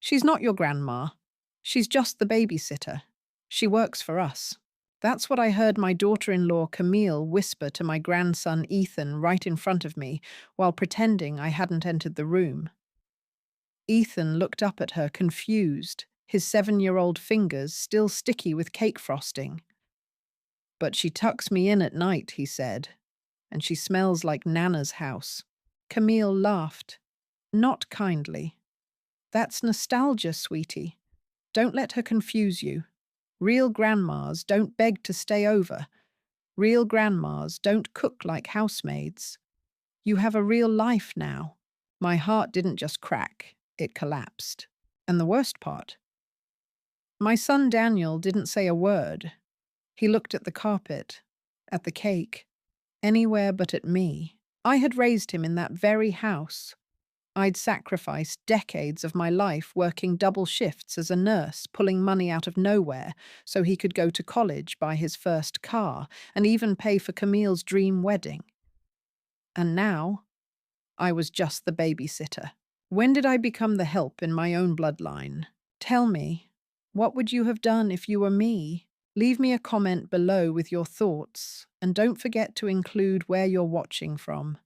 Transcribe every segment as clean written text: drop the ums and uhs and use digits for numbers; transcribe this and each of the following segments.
She's not your grandma. She's just the babysitter. She works for us. That's what I heard my daughter-in-law Camille whisper to my grandson Ethan right in front of me while pretending I hadn't entered the room. Ethan looked up at her, confused, his 7-year-old fingers still sticky with cake frosting. "But she tucks me in at night," he said, "and she smells like Nana's house." Camille laughed, not kindly. "That's nostalgia, sweetie. Don't let her confuse you. Real grandmas don't beg to stay over. Real grandmas don't cook like housemaids. You have a real life now." My heart didn't just crack, it collapsed. And the worst part, my son Daniel didn't say a word. He looked at the carpet, at the cake, anywhere but at me. I had raised him in that very house. I'd sacrificed decades of my life working double shifts as a nurse, pulling money out of nowhere so he could go to college, buy his first car, and even pay for Camille's dream wedding. And now, I was just the babysitter. When did I become the help in my own bloodline? Tell me, what would you have done if you were me? Leave me a comment below with your thoughts, and don't forget to include where you're watching from.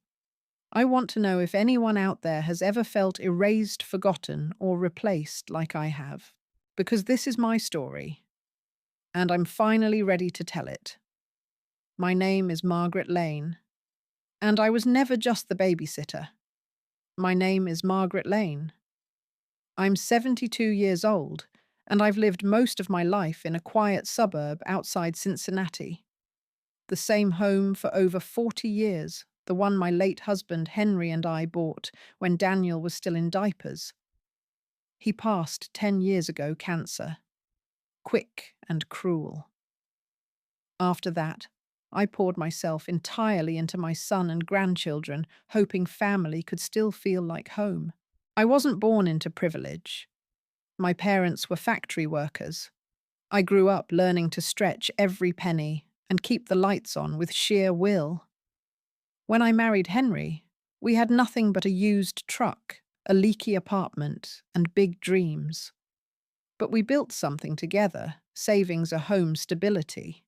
I want to know if anyone out there has ever felt erased, forgotten, or replaced like I have. Because this is my story, and I'm finally ready to tell it. My name is Margaret Lane, and I was never just the babysitter. My name is Margaret Lane. I'm 72 years old, and I've lived most of my life in a quiet suburb outside Cincinnati. The same home for over 40 years, the one my late husband Henry and I bought when Daniel was still in diapers. He passed 10 years ago, cancer. Quick and cruel. After that, I poured myself entirely into my son and grandchildren, hoping family could still feel like home. I wasn't born into privilege. My parents were factory workers. I grew up learning to stretch every penny and keep the lights on with sheer will. When I married Henry, we had nothing but a used truck, a leaky apartment, and big dreams. But we built something together, savings, a home, stability.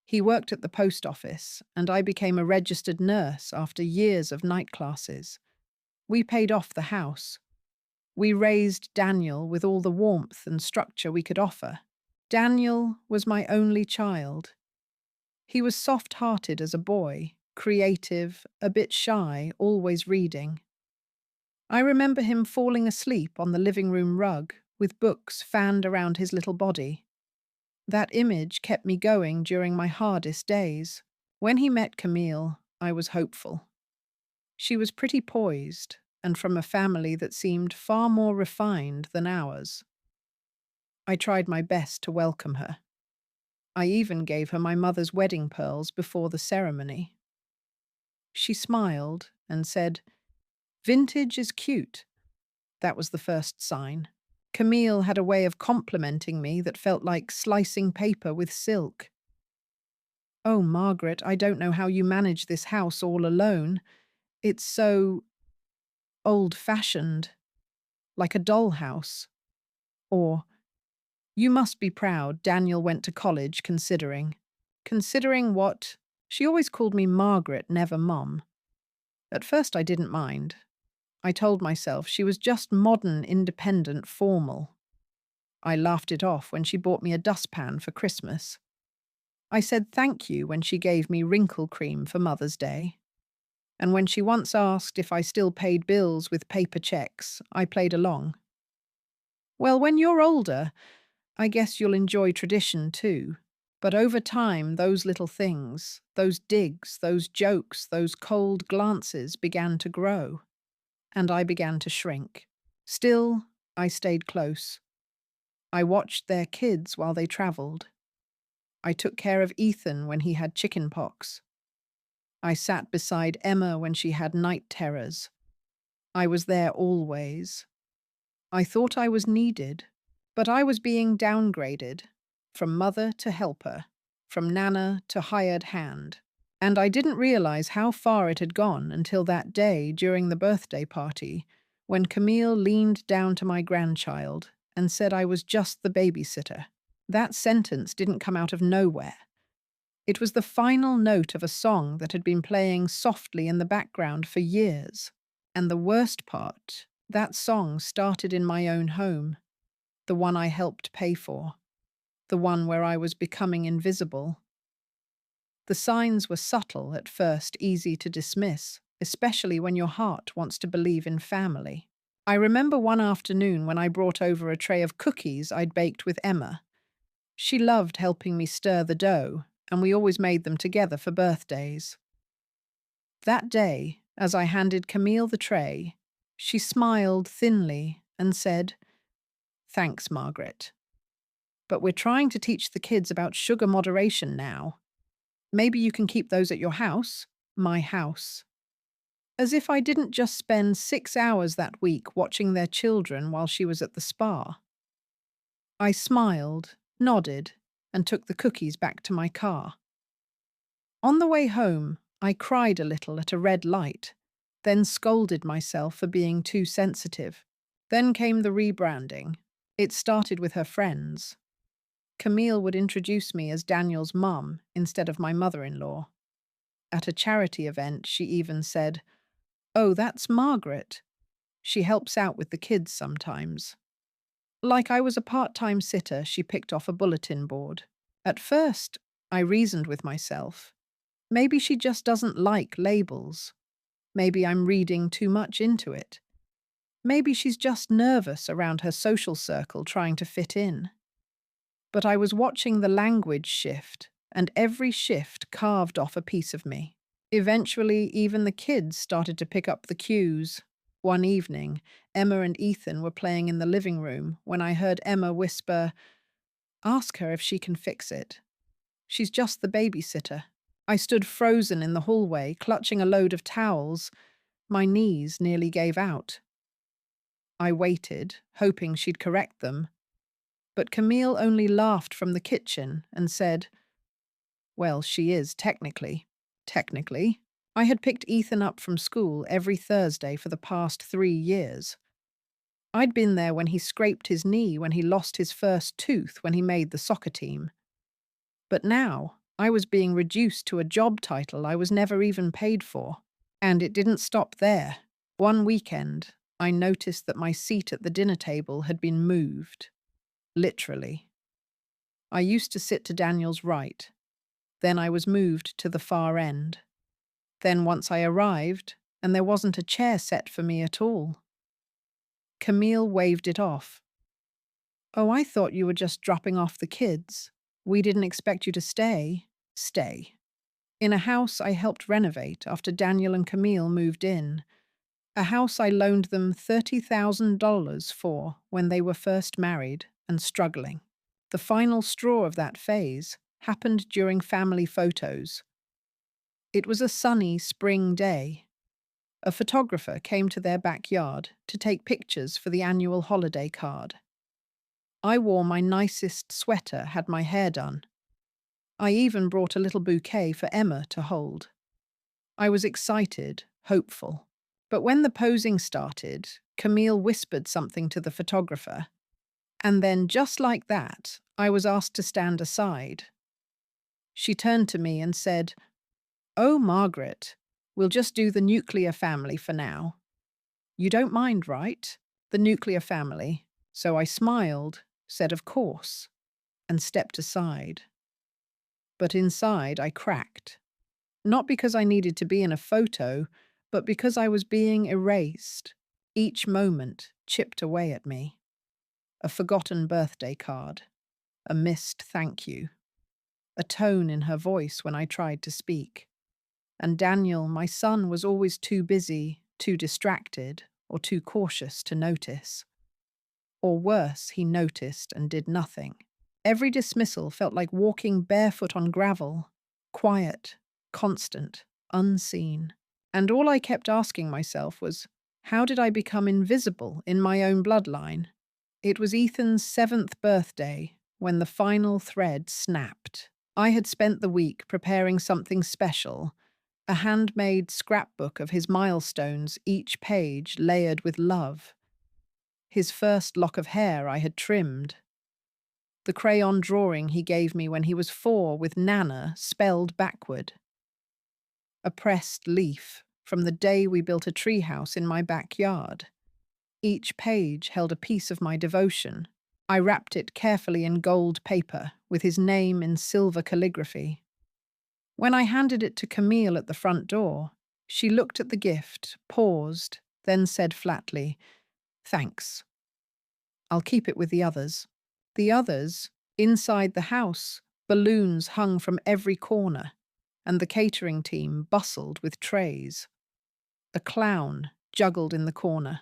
He worked at the post office, and I became a registered nurse after years of night classes. We paid off the house. We raised Daniel with all the warmth and structure we could offer. Daniel was my only child. He was soft-hearted as a boy, creative, a bit shy, always reading. I remember him falling asleep on the living room rug, with books fanned around his little body. That image kept me going during my hardest days. When he met Camille, I was hopeful. She was pretty poised, and from a family that seemed far more refined than ours. I tried my best to welcome her. I even gave her my mother's wedding pearls before the ceremony. She smiled and said, "Vintage is cute." That was the first sign. Camille had a way of complimenting me that felt like slicing paper with silk. "Oh, Margaret, I don't know how you manage this house all alone. It's so old-fashioned, like a dollhouse." Or, "You must be proud Daniel went to college considering." Considering what? She always called me Margaret, never Mom. At first I didn't mind. I told myself she was just modern, independent, formal. I laughed it off when she bought me a dustpan for Christmas. I said thank you when she gave me wrinkle cream for Mother's Day. And when she once asked if I still paid bills with paper checks, I played along. Well, when you're older, I guess you'll enjoy tradition too. But over time, those little things, those digs, those jokes, those cold glances began to grow. And I began to shrink. Still, I stayed close. I watched their kids while they traveled. I took care of Ethan when he had chicken pox. I sat beside Emma when she had night terrors. I was there always. I thought I was needed, but I was being downgraded, from mother to helper, from nana to hired hand. And I didn't realize how far it had gone until that day during the birthday party, when Camille leaned down to my grandchild and said I was just the babysitter. That sentence didn't come out of nowhere. It was the final note of a song that had been playing softly in the background for years. And the worst part, that song started in my own home, the one I helped pay for, the one where I was becoming invisible. The signs were subtle at first, easy to dismiss, especially when your heart wants to believe in family. I remember one afternoon when I brought over a tray of cookies I'd baked with Emma. She loved helping me stir the dough, and we always made them together for birthdays. That day, as I handed Camille the tray, she smiled thinly and said, "Thanks, Margaret. But we're trying to teach the kids about sugar moderation now. Maybe you can keep those at your house, my house." As if I didn't just spend 6 hours that week watching their children while she was at the spa. I smiled, nodded, and took the cookies back to my car. On the way home, I cried a little at a red light, then scolded myself for being too sensitive. Then came the rebranding. It started with her friends. Camille would introduce me as Daniel's mum instead of my mother-in-law. At a charity event, she even said, "Oh, that's Margaret. She helps out with the kids sometimes." Like I was a part-time sitter, she picked off a bulletin board. At first, I reasoned with myself. Maybe she just doesn't like labels. Maybe I'm reading too much into it. Maybe she's just nervous around her social circle trying to fit in. But I was watching the language shift, and every shift carved off a piece of me. Eventually, even the kids started to pick up the cues. One evening, Emma and Ethan were playing in the living room when I heard Emma whisper, "Ask her if she can fix it. She's just the babysitter." I stood frozen in the hallway, clutching a load of towels. My knees nearly gave out. I waited, hoping she'd correct them. But Camille only laughed from the kitchen and said, "Well, she is technically." Technically. I had picked Ethan up from school every Thursday for the past 3 years. I'd been there when he scraped his knee, when he lost his first tooth, when he made the soccer team. But now, I was being reduced to a job title I was never even paid for. And it didn't stop there. One weekend, I noticed that my seat at the dinner table had been moved. Literally. I used to sit to Daniel's right. Then I was moved to the far end. Then once I arrived, and there wasn't a chair set for me at all. Camille waved it off. "Oh, I thought you were just dropping off the kids. We didn't expect you to stay." Stay. In a house I helped renovate after Daniel and Camille moved in. A house I loaned them $30,000 for when they were first married and struggling. The final straw of that phase happened during family photos. It was a sunny spring day. A photographer came to their backyard to take pictures for the annual holiday card. I wore my nicest sweater, had my hair done. I even brought a little bouquet for Emma to hold. I was excited, hopeful. But when the posing started, Camille whispered something to the photographer. And then, just like that, I was asked to stand aside. She turned to me and said, "Oh, Margaret, we'll just do the nuclear family for now. You don't mind, right? The nuclear family." So I smiled, said of course, and stepped aside. But inside I cracked. Not because I needed to be in a photo, but because I was being erased. Each moment chipped away at me. A forgotten birthday card. A missed thank you. A tone in her voice when I tried to speak. And Daniel, my son, was always too busy, too distracted, or too cautious to notice. Or worse, he noticed and did nothing. Every dismissal felt like walking barefoot on gravel, quiet, constant, unseen. And all I kept asking myself was, how did I become invisible in my own bloodline? It was Ethan's 7th birthday when the final thread snapped. I had spent the week preparing something special, A handmade scrapbook of his milestones, each page layered with love. His first lock of hair I had trimmed. The crayon drawing he gave me when he was 4 with Nana spelled backward. A pressed leaf from the day we built a treehouse in my backyard. Each page held a piece of my devotion. I wrapped it carefully in gold paper with his name in silver calligraphy. When I handed it to Camille at the front door, she looked at the gift, paused, then said flatly, "Thanks. I'll keep it with the others." The others, inside the house, balloons hung from every corner, and the catering team bustled with trays. A clown juggled in the corner.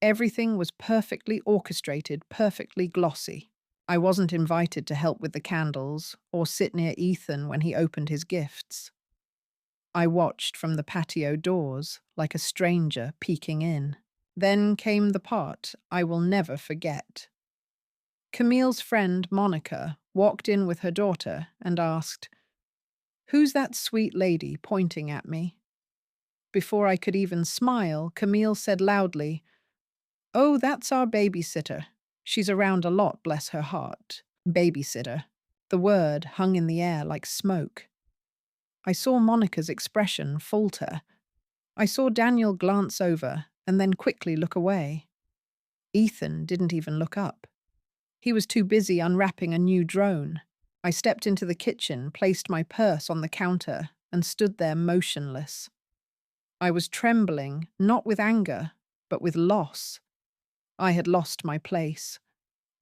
Everything was perfectly orchestrated, perfectly glossy. I wasn't invited to help with the candles or sit near Ethan when he opened his gifts. I watched from the patio doors like a stranger peeking in. Then came the part I will never forget. Camille's friend, Monica, walked in with her daughter and asked, "Who's that sweet lady pointing at me?" Before I could even smile, Camille said loudly, "Oh, that's our babysitter. She's around a lot, bless her heart." Babysitter. The word hung in the air like smoke. I saw Monica's expression falter. I saw Daniel glance over and then quickly look away. Ethan didn't even look up. He was too busy unwrapping a new drone. I stepped into the kitchen, placed my purse on the counter, and stood there motionless. I was trembling, not with anger, but with loss. I had lost my place.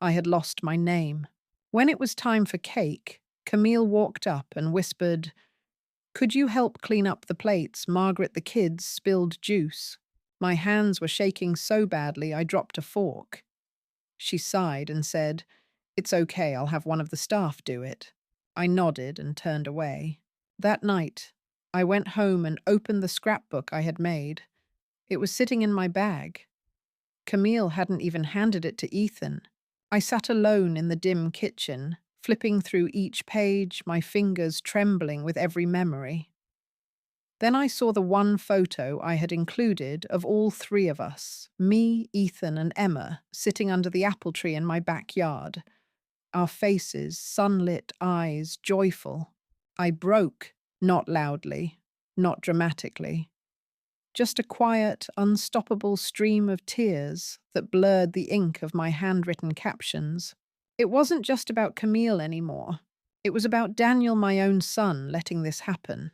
I had lost my name. When it was time for cake, Camille walked up and whispered, "Could you help clean up the plates? Margaret, the kids, spilled juice." My hands were shaking so badly I dropped a fork. She sighed and said, "It's okay, I'll have one of the staff do it." I nodded and turned away. That night, I went home and opened the scrapbook I had made. It was sitting in my bag. Camille hadn't even handed it to Ethan. I sat alone in the dim kitchen, flipping through each page, my fingers trembling with every memory. Then I saw the one photo I had included of all 3 of us, me, Ethan, and Emma, sitting under the apple tree in my backyard. Our faces, sunlit eyes, joyful. I broke, not loudly, not dramatically. Just a quiet, unstoppable stream of tears that blurred the ink of my handwritten captions. It wasn't just about Camille anymore. It was about Daniel, my own son, letting this happen.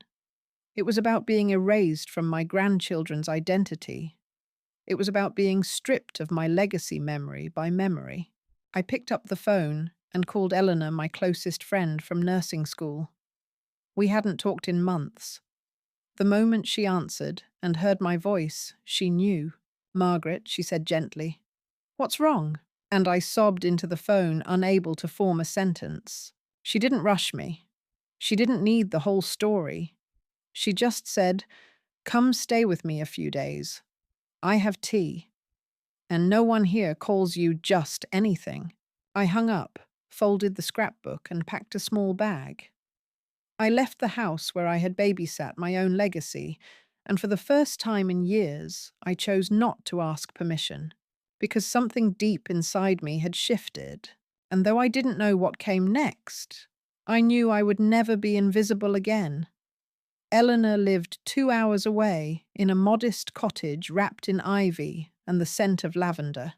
It was about being erased from my grandchildren's identity. It was about being stripped of my legacy memory by memory. I picked up the phone and called Eleanor, my closest friend from nursing school. We hadn't talked in months. The moment she answered and heard my voice, she knew. "Margaret," she said gently, "what's wrong?" And I sobbed into the phone, unable to form a sentence. She didn't rush me. She didn't need the whole story. She just said, "Come stay with me a few days. I have tea. And no one here calls you just anything." I hung up, folded the scrapbook, and packed a small bag. I left the house where I had babysat my own legacy, and for the first time in years, I chose not to ask permission, because something deep inside me had shifted, and though I didn't know what came next, I knew I would never be invisible again. Eleanor lived 2 hours away in a modest cottage wrapped in ivy and the scent of lavender.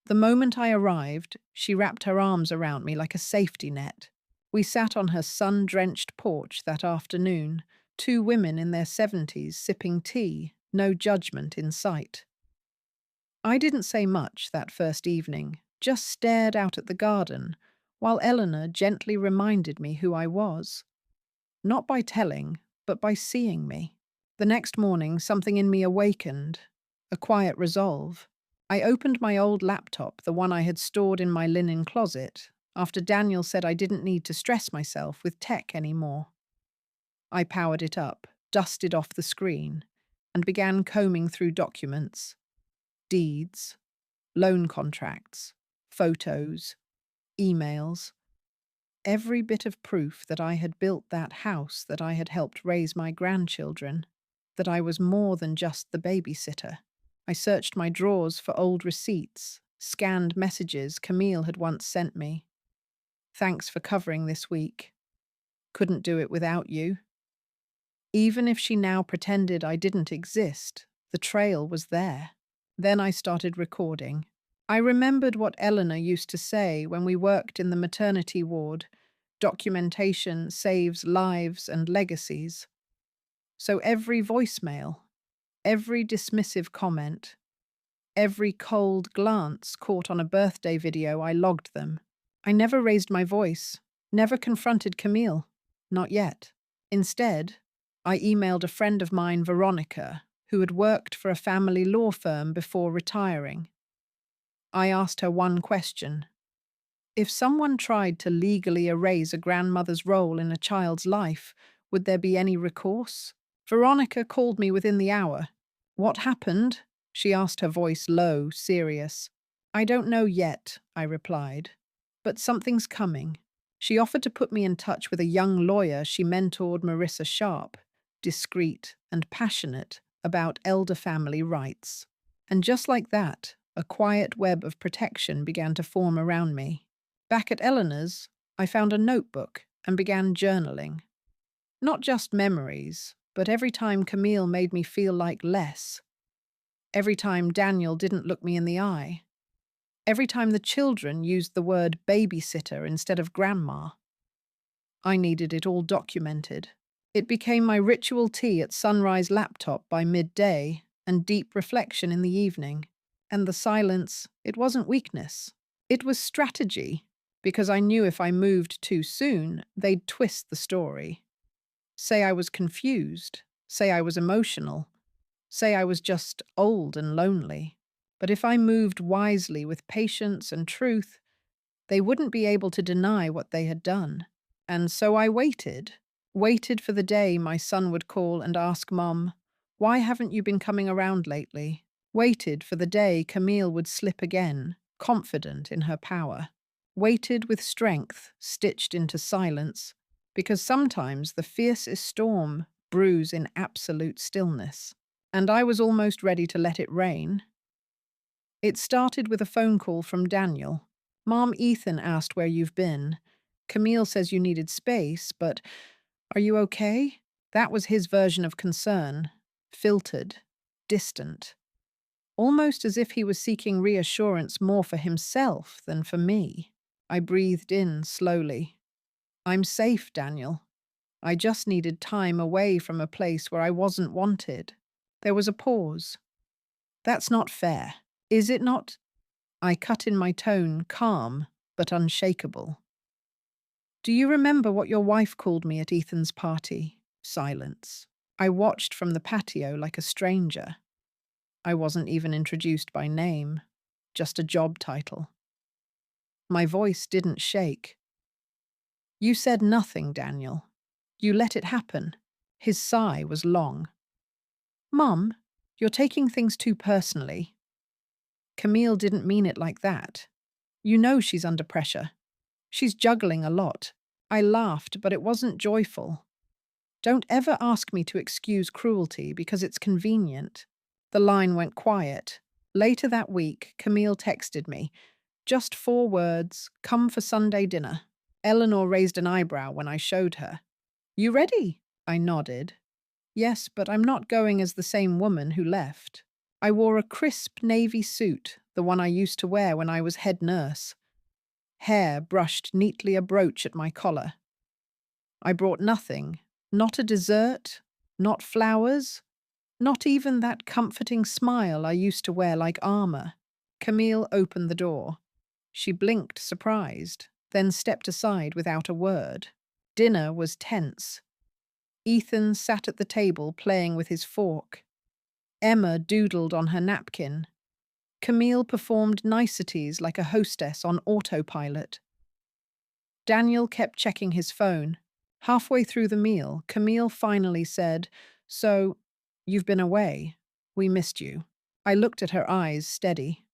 The moment I arrived, she wrapped her arms around me like a safety net. We sat on her sun-drenched porch that afternoon, 2 women in their 70s sipping tea, no judgment in sight. I didn't say much that first evening, just stared out at the garden, while Eleanor gently reminded me who I was. Not by telling, but by seeing me. The next morning, something in me awakened, a quiet resolve. I opened my old laptop, the one I had stored in my linen closet, after Daniel said I didn't need to stress myself with tech anymore. I powered it up, dusted off the screen, and began combing through documents, deeds, loan contracts, photos, emails. every bit of proof that I had built that house, that I had helped raise my grandchildren, that I was more than just the babysitter. I searched my drawers for old receipts, scanned messages Camille had once sent me. Thanks for covering this week. Couldn't do it without you. Even if she now pretended I didn't exist, the trail was there. Then I started recording. I remembered what Eleanor used to say when we worked in the maternity ward: documentation saves lives and legacies. So every voicemail, every dismissive comment, every cold glance caught on a birthday video, I logged them. I never raised my voice, never confronted Camille. Not yet. Instead, I emailed a friend of mine, Veronica, who had worked for a family law firm before retiring. I asked her one question. If someone tried to legally erase a grandmother's role in a child's life, would there be any recourse? Veronica called me within the hour. What happened? She asked, her voice low, serious. I don't know yet, I replied, but something's coming. She offered to put me in touch with a young lawyer she mentored, Marissa Sharp, discreet and passionate about elder family rights. And just like that, a quiet web of protection began to form around me. Back at Eleanor's, I found a notebook and began journaling. Not just memories, but every time Camille made me feel like less. Every time Daniel didn't look me in the eye. Every time the children used the word babysitter instead of grandma. I needed it all documented. It became my ritual tea at sunrise laptop by midday and deep reflection in the evening. And the silence, it wasn't weakness. It was strategy, because I knew if I moved too soon, they'd twist the story. Say I was confused, say I was emotional, say I was just old and lonely. But if I moved wisely with patience and truth, they wouldn't be able to deny what they had done. And so I waited for the day my son would call and ask Mum, "Why haven't you been coming around lately?" Waited for the day Camille would slip again, confident in her power. Waited with strength stitched into silence, because sometimes the fiercest storm brews in absolute stillness. And I was almost ready to let it rain. It started with a phone call from Daniel. "Mom, Ethan asked where you've been. Camille says you needed space, but are you okay?" That was his version of concern, filtered, distant, almost as if he was seeking reassurance more for himself than for me. I breathed in slowly. "I'm safe, Daniel. I just needed time away from a place where I wasn't wanted." There was a pause. "That's not fair. Is it not?" I cut in my tone, calm but unshakable. "Do you remember what your wife called me at Ethan's party?" Silence. I watched from the patio like a stranger. I wasn't even introduced by name, just a job title. My voice didn't shake. "You said nothing, Daniel. You let it happen." His sigh was long. "Mum, you're taking things too personally. Camille didn't mean it like that. You know she's under pressure. She's juggling a lot." I laughed, but it wasn't joyful. "Don't ever ask me to excuse cruelty because it's convenient." The line went quiet. Later that week, Camille texted me. Just 4 words, "Come for Sunday dinner." Eleanor raised an eyebrow when I showed her. "You ready?" I nodded. "Yes, but I'm not going as the same woman who left." I wore a crisp navy suit, the one I used to wear when I was head nurse. Hair brushed neatly, a brooch at my collar. I brought nothing, not a dessert, not flowers, not even that comforting smile I used to wear like armor. Camille opened the door. She blinked, surprised, then stepped aside without a word. Dinner was tense. Ethan sat at the table playing with his fork. Emma doodled on her napkin. Camille performed niceties like a hostess on autopilot. Daniel kept checking his phone. Halfway through the meal, Camille finally said, "So, you've been away. We missed you." I looked at her eyes, steady.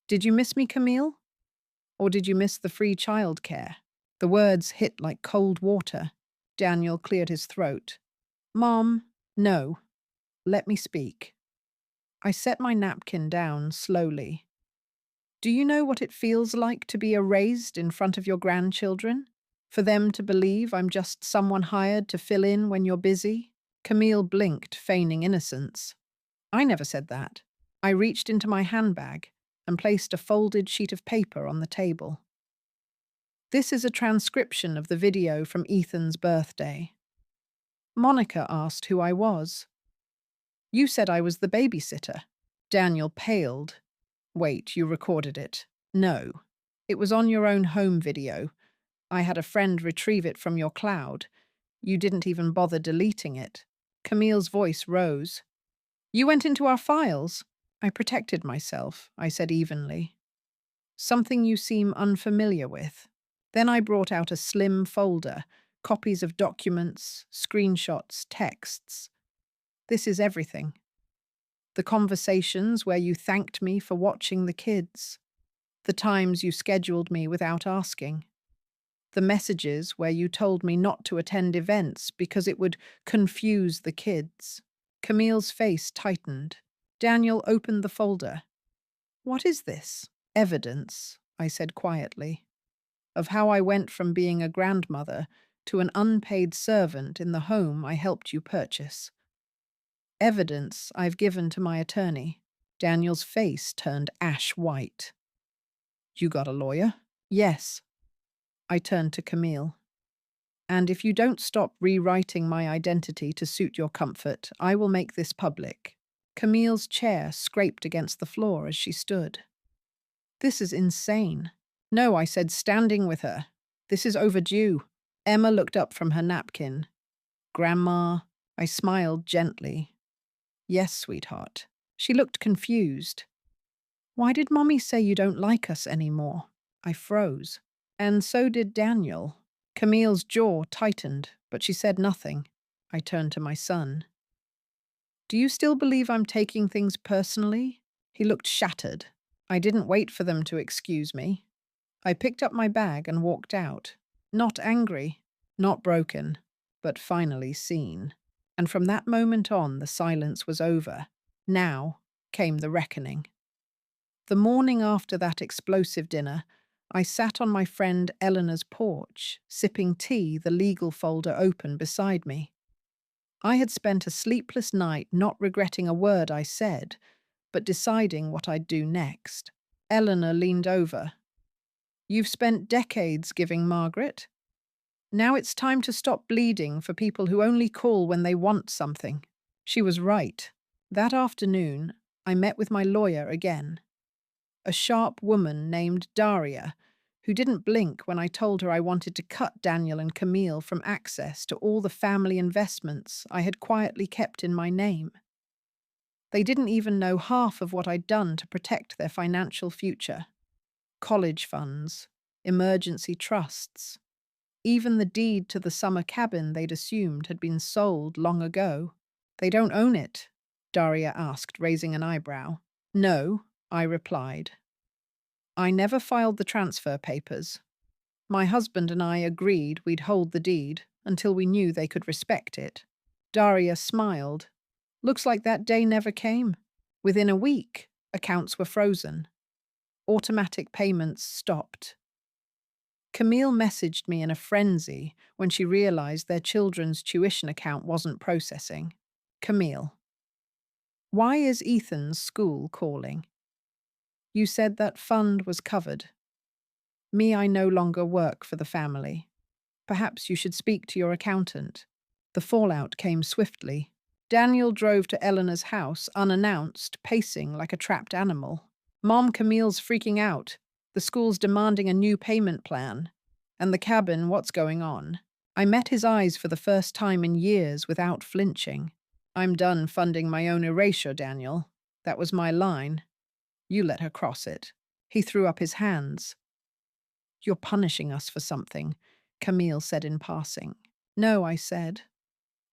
"Did you miss me, Camille? Or did you miss the free childcare?" The words hit like cold water. Daniel cleared his throat. Mom, no. Let me speak. I set my napkin down slowly. Do you know what it feels like to be erased in front of your grandchildren? For them to believe I'm just someone hired to fill in when you're busy? Camille blinked, feigning innocence. I never said that. I reached into my handbag and placed a folded sheet of paper on the table. This is a transcription of the video from Ethan's birthday. Monica asked who I was. You said I was the babysitter. Daniel paled. Wait, you recorded it? No. It was on your own home video. I had a friend retrieve it from your cloud. You didn't even bother deleting it. Camille's voice rose. You went into our files? I protected myself, I said evenly. Something you seem unfamiliar with. Then I brought out a slim folder, copies of documents, screenshots, texts. This is everything. The conversations where you thanked me for watching the kids. The times you scheduled me without asking. The messages where you told me not to attend events because it would confuse the kids. Camille's face tightened. Daniel opened the folder. What is this? Evidence, I said quietly, of how I went from being a grandmother to an unpaid servant in the home I helped you purchase. Evidence I've given to my attorney. Daniel's face turned ash white. You got a lawyer? Yes. I turned to Camille. And if you don't stop rewriting my identity to suit your comfort, I will make this public. Camille's chair scraped against the floor as she stood. This is insane. No, I said, standing with her. This is overdue. Emma looked up from her napkin. Grandma, I smiled gently. Yes, sweetheart. She looked confused. Why did Mommy say you don't like us anymore? I froze. And so did Daniel. Camille's jaw tightened, but she said nothing. I turned to my son. Do you still believe I'm taking things personally? He looked shattered. I didn't wait for them to excuse me. I picked up my bag and walked out. Not angry, not broken, but finally seen. And from that moment on, the silence was over. Now came the reckoning. The morning after that explosive dinner, I sat on my friend Eleanor's porch, sipping tea, the legal folder open beside me. I had spent a sleepless night not regretting a word I said, but deciding what I'd do next. Eleanor leaned over. You've spent decades giving Margaret. Now it's time to stop bleeding for people who only call when they want something. She was right. That afternoon, I met with my lawyer again. A sharp woman named Daria, who didn't blink when I told her I wanted to cut Daniel and Camille from access to all the family investments I had quietly kept in my name. They didn't even know half of what I'd done to protect their financial future. College funds, emergency trusts. Even the deed to the summer cabin they'd assumed had been sold long ago. They don't own it, Daria asked, raising an eyebrow. No, I replied. I never filed the transfer papers. My husband and I agreed we'd hold the deed until we knew they could respect it. Daria smiled. Looks like that day never came. Within a week, accounts were frozen. Automatic payments stopped. Camille messaged me in a frenzy when she realized their children's tuition account wasn't processing. Camille. Why is Ethan's school calling? You said that fund was covered. I no longer work for the family. Perhaps you should speak to your accountant. The fallout came swiftly. Daniel drove to Eleanor's house, unannounced, pacing like a trapped animal. Mom, Camille's freaking out. The school's demanding a new payment plan. And the cabin, what's going on? I met his eyes for the first time in years without flinching. I'm done funding my own erasure, Daniel. That was my line. You let her cross it. He threw up his hands. You're punishing us for something, Camille said in passing. No, I said.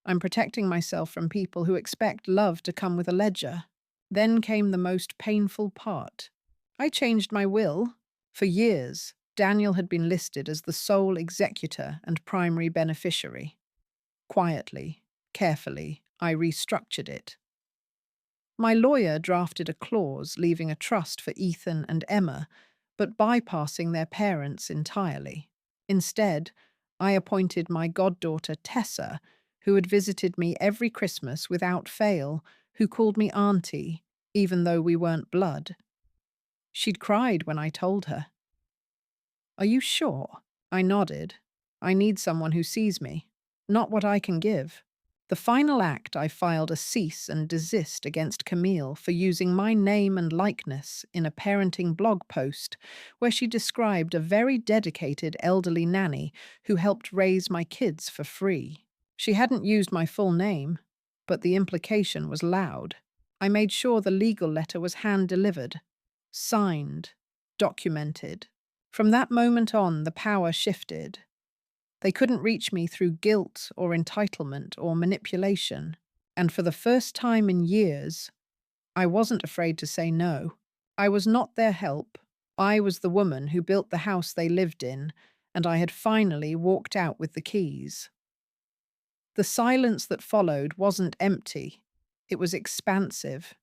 I'm protecting myself from people who expect love to come with a ledger. Then came the most painful part. I changed my will. For years, Daniel had been listed as the sole executor and primary beneficiary. Quietly, carefully, I restructured it. My lawyer drafted a clause leaving a trust for Ethan and Emma, but bypassing their parents entirely. Instead, I appointed my goddaughter Tessa, who had visited me every Christmas without fail, who called me auntie, even though we weren't blood. She'd cried when I told her. "Are you sure?" I nodded. "I need someone who sees me, not what I can give." The final act, I filed a cease and desist against Camille for using my name and likeness in a parenting blog post where she described a very dedicated elderly nanny who helped raise my kids for free. She hadn't used my full name, but the implication was loud. I made sure the legal letter was hand-delivered, signed, documented. From that moment on, the power shifted. They couldn't reach me through guilt or entitlement or manipulation. And for the first time in years, I wasn't afraid to say no. I was not their help. I was the woman who built the house they lived in, and I had finally walked out with the keys. The silence that followed wasn't empty. It was expansive.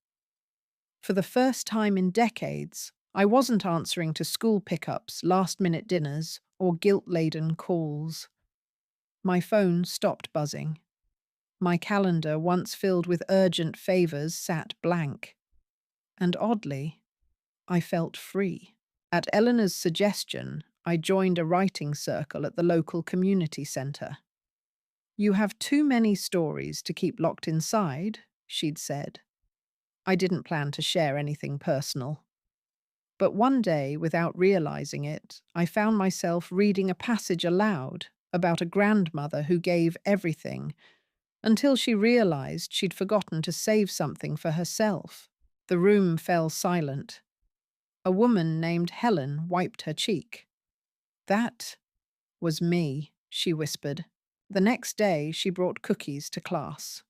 For the first time in decades, I wasn't answering to school pickups, last-minute dinners, or guilt-laden calls. My phone stopped buzzing. My calendar, once filled with urgent favors, sat blank. And oddly, I felt free. At Eleanor's suggestion, I joined a writing circle at the local community center. "You have too many stories to keep locked inside," she'd said. I didn't plan to share anything personal. But one day, without realizing it, I found myself reading a passage aloud about a grandmother who gave everything until she realized she'd forgotten to save something for herself. The room fell silent. A woman named Helen wiped her cheek. "That was me," she whispered. The next day, she brought cookies to class.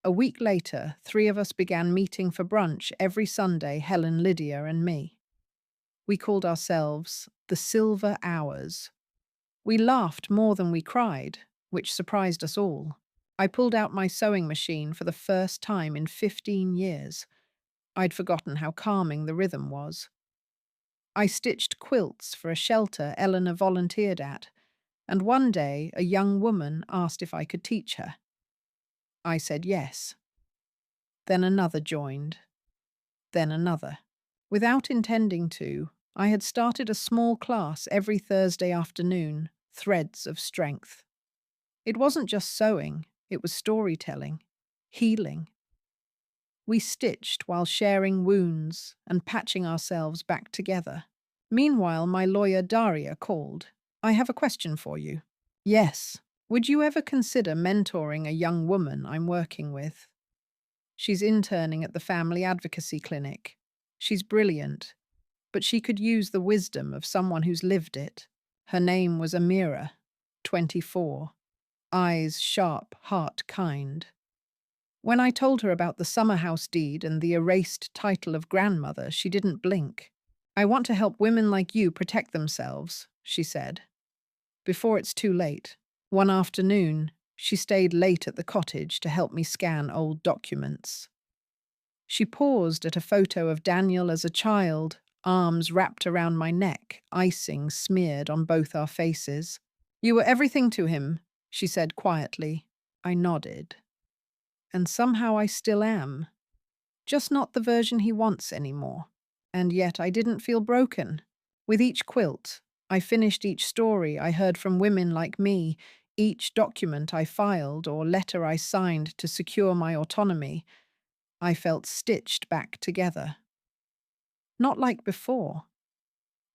A week later, 3 of us began meeting for brunch every Sunday, Helen, Lydia, and me. We called ourselves the Silver Hours. We laughed more than we cried, which surprised us all. I pulled out my sewing machine for the first time in 15 years. I'd forgotten how calming the rhythm was. I stitched quilts for a shelter Eleanor volunteered at, and one day a young woman asked if I could teach her. I said yes. Then another joined. Then another. Without intending to, I had started a small class every Thursday afternoon, Threads of Strength. It wasn't just sewing, it was storytelling, healing. We stitched while sharing wounds and patching ourselves back together. Meanwhile, my lawyer Daria called. "I have a question for you." "Yes. Would you ever consider mentoring a young woman I'm working with? She's interning at the family advocacy clinic. She's brilliant, but she could use the wisdom of someone who's lived it." Her name was Amira, 24. Eyes sharp, heart kind. When I told her about the summer house deed and the erased title of grandmother, she didn't blink. "I want to help women like you protect themselves," she said. "Before it's too late." One afternoon, she stayed late at the cottage to help me scan old documents. She paused at a photo of Daniel as a child, arms wrapped around my neck, icing smeared on both our faces. "You were everything to him," she said quietly. I nodded. "And somehow I still am. Just not the version he wants anymore." And yet I didn't feel broken. With each quilt, I finished each story I heard from women like me, each document I filed or letter I signed to secure my autonomy. I felt stitched back together. Not like before.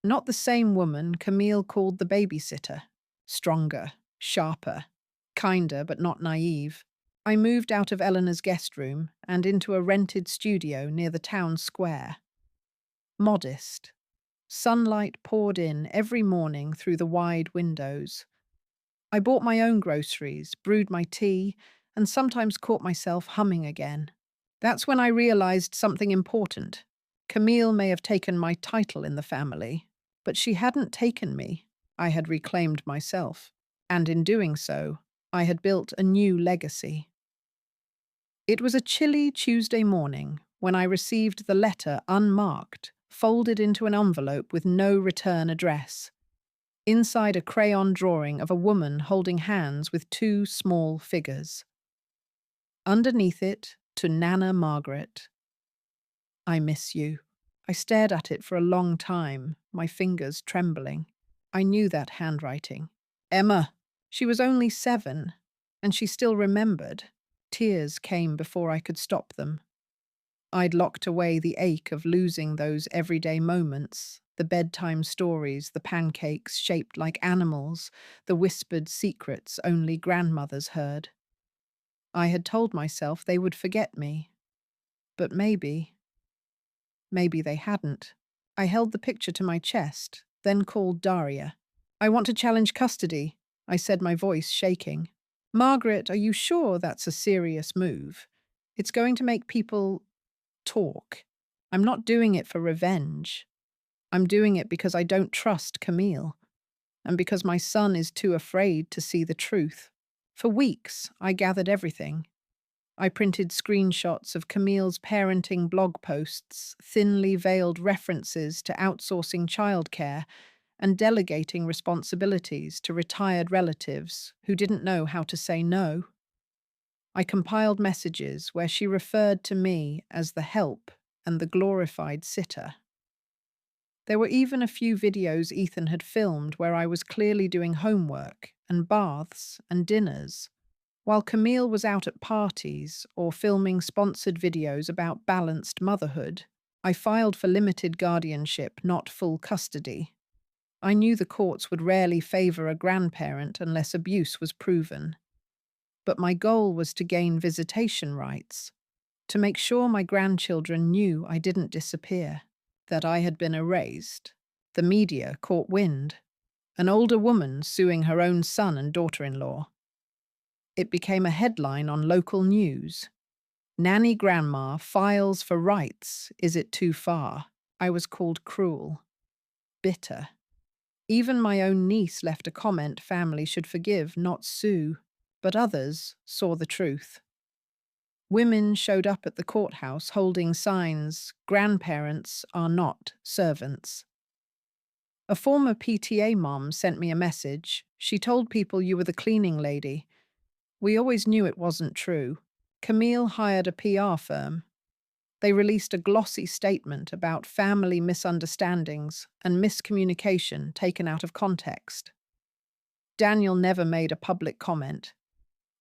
Not the same woman Camille called the babysitter. Stronger, sharper, kinder but not naive. I moved out of Eleanor's guest room and into a rented studio near the town square. Modest. Sunlight poured in every morning through the wide windows. I bought my own groceries, brewed my tea, and sometimes caught myself humming again. That's when I realized something important. Camille may have taken my title in the family, But she hadn't taken me. I had reclaimed myself. And in doing so, I had built a new legacy. It was a chilly Tuesday morning when I received the letter unmarked, folded into an envelope with no return address. Inside a crayon drawing of a woman holding hands with two small figures. Underneath it, to Nana Margaret. I miss you. I stared at it for a long time, my fingers trembling. I knew that handwriting. Emma! She was only 7, and she still remembered. Tears came before I could stop them. I'd locked away the ache of losing those everyday moments, the bedtime stories, the pancakes shaped like animals, the whispered secrets only grandmothers heard. I had told myself they would forget me. But maybe they hadn't. I held the picture to my chest, then called Daria. I want to challenge custody, I said, my voice shaking. Margaret, are you sure that's a serious move? It's going to make people talk. I'm not doing it for revenge. I'm doing it because I don't trust Camille, and because my son is too afraid to see the truth. For weeks, I gathered everything. I printed screenshots of Camille's parenting blog posts, thinly veiled references to outsourcing childcare, and delegating responsibilities to retired relatives who didn't know how to say no. I compiled messages where she referred to me as the help and the glorified sitter. There were even a few videos Ethan had filmed where I was clearly doing homework and baths and dinners, while Camille was out at parties or filming sponsored videos about balanced motherhood. I filed for limited guardianship, not full custody. I knew the courts would rarely favor a grandparent unless abuse was proven. But my goal was to gain visitation rights, to make sure my grandchildren knew I didn't disappear, that I had been erased. The media caught wind. An older woman suing her own son and daughter-in-law. It became a headline on local news. Nanny grandma files for rights. Is it too far? I was called cruel, bitter. Even my own niece left a comment family should forgive, not sue. But others saw the truth. Women showed up at the courthouse holding signs, "Grandparents are not servants." A former PTA mom sent me a message. She told people you were the cleaning lady. We always knew it wasn't true. Camille hired a PR firm. They released a glossy statement about family misunderstandings and miscommunication taken out of context. Daniel never made a public comment.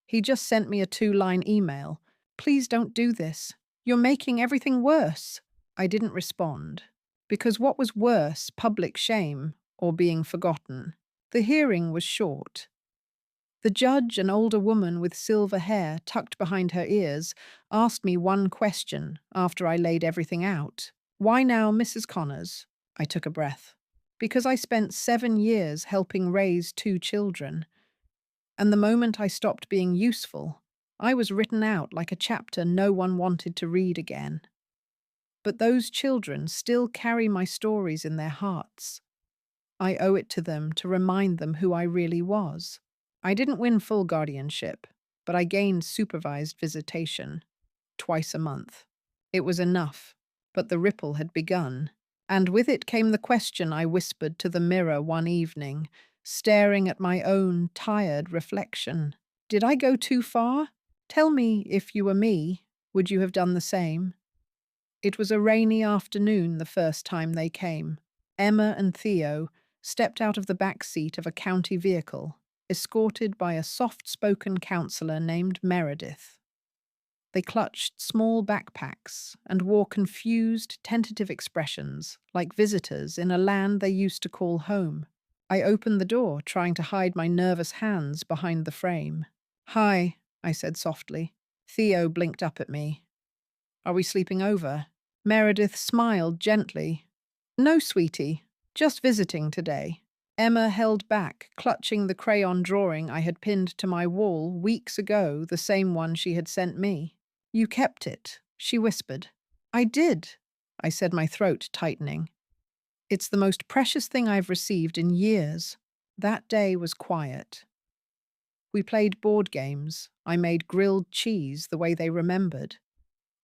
He just sent me a 2-line email. Please don't do this. You're making everything worse. I didn't respond. Because what was worse, public shame or being forgotten? The hearing was short. The judge, an older woman with silver hair tucked behind her ears, asked me one question after I laid everything out. Why now, Mrs. Connors? I took a breath. Because I spent 7 years helping raise 2 children. And the moment I stopped being useful, I was written out like a chapter no one wanted to read again. But those children still carry my stories in their hearts. I owe it to them to remind them who I really was. I didn't win full guardianship, but I gained supervised visitation, twice a month. It was enough, but the ripple had begun. And with it came the question I whispered to the mirror one evening, staring at my own tired reflection. Did I go too far? Tell me, if you were me, would you have done the same? It was a rainy afternoon the first time they came. Emma and Theo stepped out of the back seat of a county vehicle, escorted by a soft-spoken counsellor named Meredith. They clutched small backpacks and wore confused, tentative expressions, like visitors in a land they used to call home. I opened the door, trying to hide my nervous hands behind the frame. "Hi," I said softly. Theo blinked up at me. "Are we sleeping over?" Meredith smiled gently. "No, sweetie, just visiting today." Emma held back, clutching the crayon drawing I had pinned to my wall weeks ago, the same one she had sent me. "You kept it," she whispered. "I did," I said, my throat tightening. It's the most precious thing I've received in years. That day was quiet. We played board games. I made grilled cheese the way they remembered,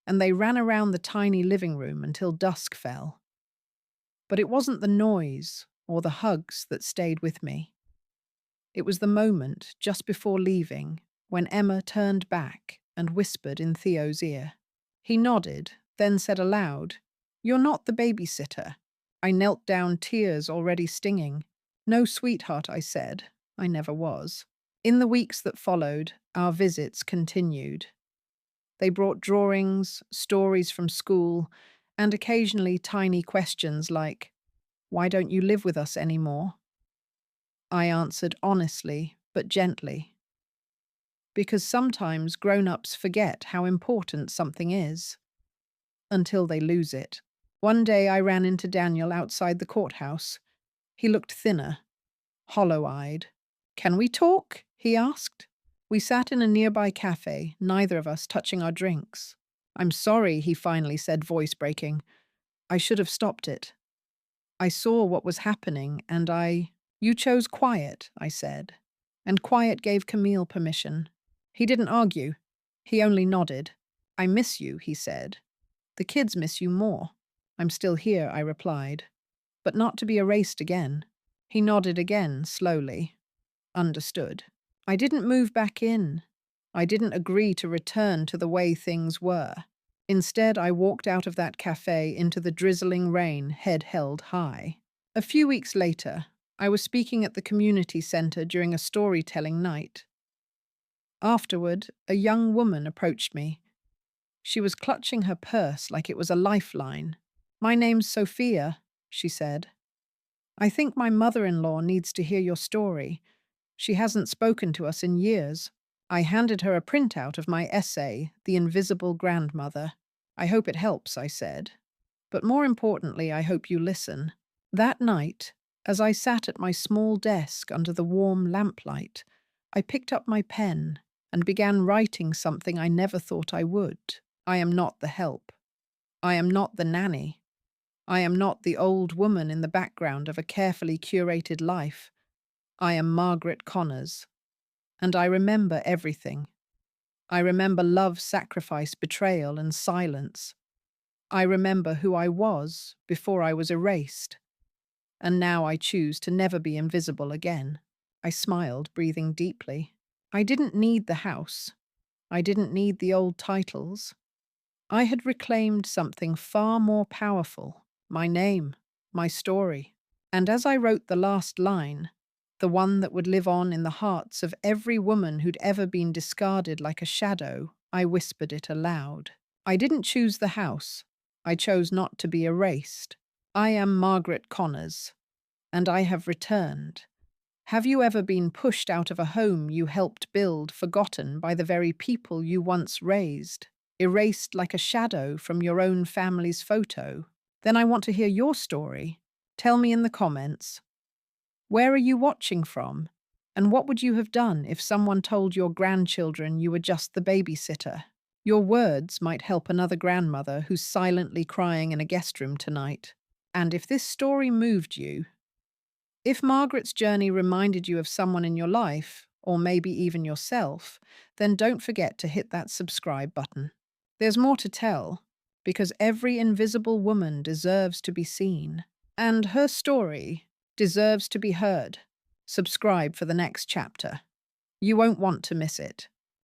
and they ran around the tiny living room until dusk fell. But it wasn't the noise or the hugs that stayed with me. It was the moment, just before leaving, when Emma turned back and whispered in Theo's ear. He nodded, then said aloud, "You're not the babysitter." I knelt down, tears already stinging. "No, sweetheart," I said. I never was. In the weeks that followed, our visits continued. They brought drawings, stories from school, and occasionally tiny questions like, "Why don't you live with us anymore?" I answered honestly, but gently. Because sometimes grown-ups forget how important something is, until they lose it. One day I ran into Daniel outside the courthouse. He looked thinner, hollow-eyed. "Can we talk?" he asked. We sat in a nearby cafe, neither of us touching our drinks. "I'm sorry," he finally said, voice breaking. "I should have stopped it. I saw what was happening, and You chose quiet," I said. And quiet gave Camille permission. He didn't argue. He only nodded. "I miss you," he said. "The kids miss you more." "I'm still here," I replied. "But not to be erased again." He nodded again, slowly. Understood. I didn't move back in. I didn't agree to return to the way things were. Instead, I walked out of that cafe into the drizzling rain, head held high. A few weeks later, I was speaking at the community center during a storytelling night. Afterward, a young woman approached me. She was clutching her purse like it was a lifeline. "My name's Sophia," she said. "I think my mother-in-law needs to hear your story. She hasn't spoken to us in years." I handed her a printout of my essay, The Invisible Grandmother. "I hope it helps," I said. "But more importantly, I hope you listen." That night, as I sat at my small desk under the warm lamplight, I picked up my pen and began writing something I never thought I would. I am not the help. I am not the nanny. I am not the old woman in the background of a carefully curated life. I am Margaret Connors. And I remember everything. I remember love, sacrifice, betrayal, and silence. I remember who I was before I was erased. And now I choose to never be invisible again. I smiled, breathing deeply. I didn't need the house. I didn't need the old titles. I had reclaimed something far more powerful, my name, my story. And as I wrote the last line, the one that would live on in the hearts of every woman who'd ever been discarded like a shadow, I whispered it aloud. I didn't choose the house. I chose not to be erased. I am Margaret Connors, and I have returned. Have you ever been pushed out of a home you helped build, forgotten by the very people you once raised, erased like a shadow from your own family's photo? Then I want to hear your story. Tell me in the comments. Where are you watching from? And what would you have done if someone told your grandchildren you were just the babysitter? Your words might help another grandmother who's silently crying in a guest room tonight. And if this story moved you, if Margaret's journey reminded you of someone in your life, or maybe even yourself, then don't forget to hit that subscribe button. There's more to tell, because every invisible woman deserves to be seen, and her story deserves to be heard. Subscribe for the next chapter. You won't want to miss it.